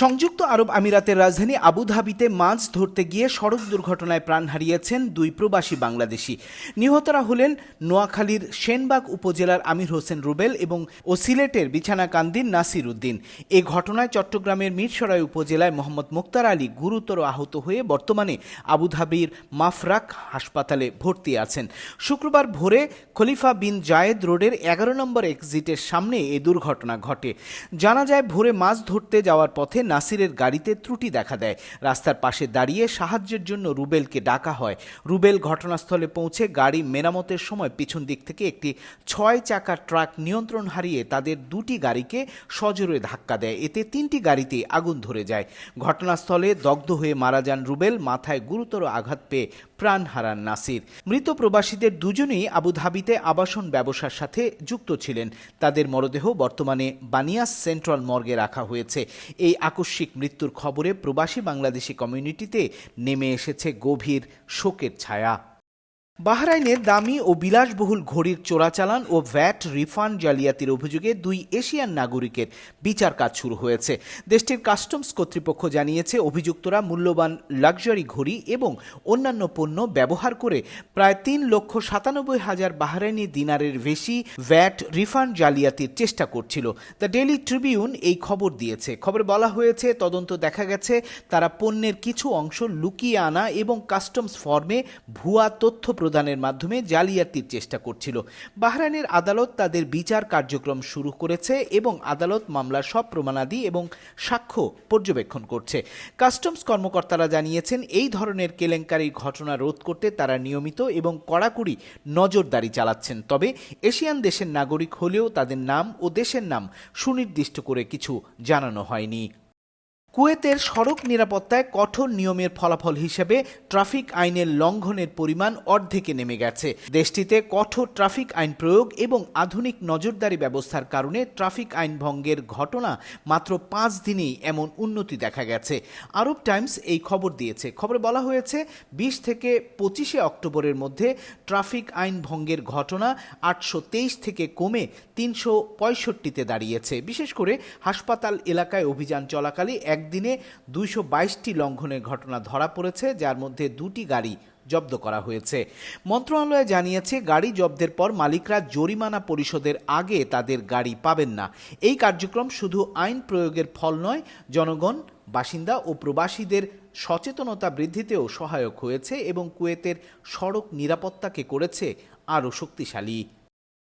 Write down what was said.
সংযুক্ত আরব আমিরাতের রাজধানী আবুধাবিতে মাছ ধরতে গিয়ে সড়ক দুর্ঘটনায় প্রাণ হারিয়েছেন দুই প্রবাসী বাংলাদেশি। নিহতরা হলেন নোয়াখালীর সেনবাগ উপজেলার আমির হোসেন রুবেল এবং সিলেটের বিছানাকান্দির নাসির উদ্দিন। এ ঘটনায় চট্টগ্রামের মিরসরাই উপজেলায় মোহাম্মদ মুক্তার আলী গুরুতর আহত হয়ে বর্তমানে আবুধাবির মাফরাক হাসপাতালে ভর্তি আছেন। শুক্রবার ভোরে খলিফা বিন জায়েদ রোডের 11 নম্বর এক্সিটের সামনে এ দুর্ঘটনা ঘটে। জানা যায়, ভোরে মাছ ধরতে যাওয়ার পথে নাসিরের গাড়িতে ত্রুটি দেখা দেয়। রাস্তার পাশে দাঁড়িয়ে সাহায্যের জন্য রুবেলকে ডাকা হয়। রুবেল ঘটনাস্থলে পৌঁছে গাড়ি মেরামতের সময় পিছন দিক থেকে একটি 6 চাকার ট্রাক নিয়ন্ত্রণ হারিয়ে তাদের দুটি গাড়িকে সজোরে ধাক্কা দেয়। এতে 3টি গাড়িতেই আগুন ধরে যায়। ঘটনাস্থলে দগ্ধ হয়ে মারা যান রুবেল। মাথায় গুরুতর আঘাত পেয়ে প্রাণ হারান নাসির। মৃত প্রবাসীদের দুজনেই আবুধাবিতে আবাসন ব্যবসার সাথে যুক্ত ছিলেন। তাদের মরদেহ বর্তমানে বানিয়াস সেন্ট্রাল মর্গে রাখা হয়েছে। এই আকস্মিক মৃত্যুর খবরে প্রবাসী বাংলাদেশি কমিউনিটিতে নেমে এসেছে গভীর শোকের ছায়া। বাহরাইনে দামি ও বিলাসবহুল ঘড়ির চোরাচালান ও ভ্যাট রিফান্ড জালিয়াতির অভিযোগে 2 এশিয়ান নাগরিকের বিচার কাজ শুরু হয়েছে। দেশটির কাস্টমস কর্তৃপক্ষ জানিয়েছে, অভিযুক্তরা মূল্যবান লাক্সারি ঘড়ি এবং অন্যান্য পণ্য ব্যবহার করে প্রায় 3,97,000 বাহরাইনি দিনারের বেশি ভ্যাট রিফান্ড জালিয়াতির চেষ্টা করছিল। দ্য ডেইলি ট্রিবিউন এই খবর দিয়েছে। খবরে বলা হয়েছে, তদন্ত দেখা গেছে তারা পণ্যের কিছু অংশ লুকিয়ে আনা এবং কাস্টমস ফর্মে ভুয়া তথ্য প্রদানের মাধ্যমে জালিয়াতির চেষ্টা করছিল। বাহরাইনের আদালত তাদের বিচার কার্যক্রম শুরু করেছে এবং আদালত মামলার সব প্রমাণাদি এবং সাক্ষ্য পর্যবেক্ষণ করছে। কাস্টমস কর্মকর্তারা জানিয়েছেন, এই ধরনের কেলেঙ্কারির ঘটনা রোধ করতে তারা নিয়মিত এবং কড়াকড়ি নজরদারি চালাচ্ছেন। তবে এশিয়ান দেশের নাগরিক হলেও তাদের নাম ও দেশের নাম সুনির্দিষ্ট করে কিছু জানানো হয়নি। কুয়েতের সড়ক নিরাপত্তায় কঠোর নিয়মের ফলাফল হিসেবে ট্রাফিক আইনের লঙ্ঘনের পরিমাণ অর্ধেকে নেমে গেছে। দেশটিতে কঠোর ট্রাফিক আইন প্রয়োগ এবং আধুনিক নজরদারি ব্যবস্থার কারণে ট্রাফিক আইন ভঙ্গের ঘটনা মাত্র 5 দিনেই এমন উন্নতি দেখা গেছে। আরব টাইমস এই খবর দিয়েছে। খবরে বলা হয়েছে, 20 থেকে 25 অক্টোবরের মধ্যে ট্রাফিক আইন ভঙ্গের ঘটনা 823 থেকে কমে 365-তে দাঁড়িয়েছে। বিশেষ করে হাসপাতাল এলাকায় অভিযান চলাকালে একদিনে 222টি লঙ্ঘনের ঘটনা ধরা পড়েছে, যার মধ্যে 2টি গাড়ি জব্দ করা হয়েছে। মন্ত্রণালয় জানিয়েছে, গাড়ি জব্দের পর মালিকরা জরিমানা পরিশোধের আগে তাদের গাড়ি পাবেন না। এই কার্যক্রম শুধু আইন প্রয়োগের ফল নয়, জনগণ, বাসিন্দা ও প্রবাসীদের সচেতনতা বৃদ্ধিতেও সহায়ক হয়েছে এবং কুয়েতের সড়ক নিরাপত্তাকে করেছে আরও শক্তিশালী।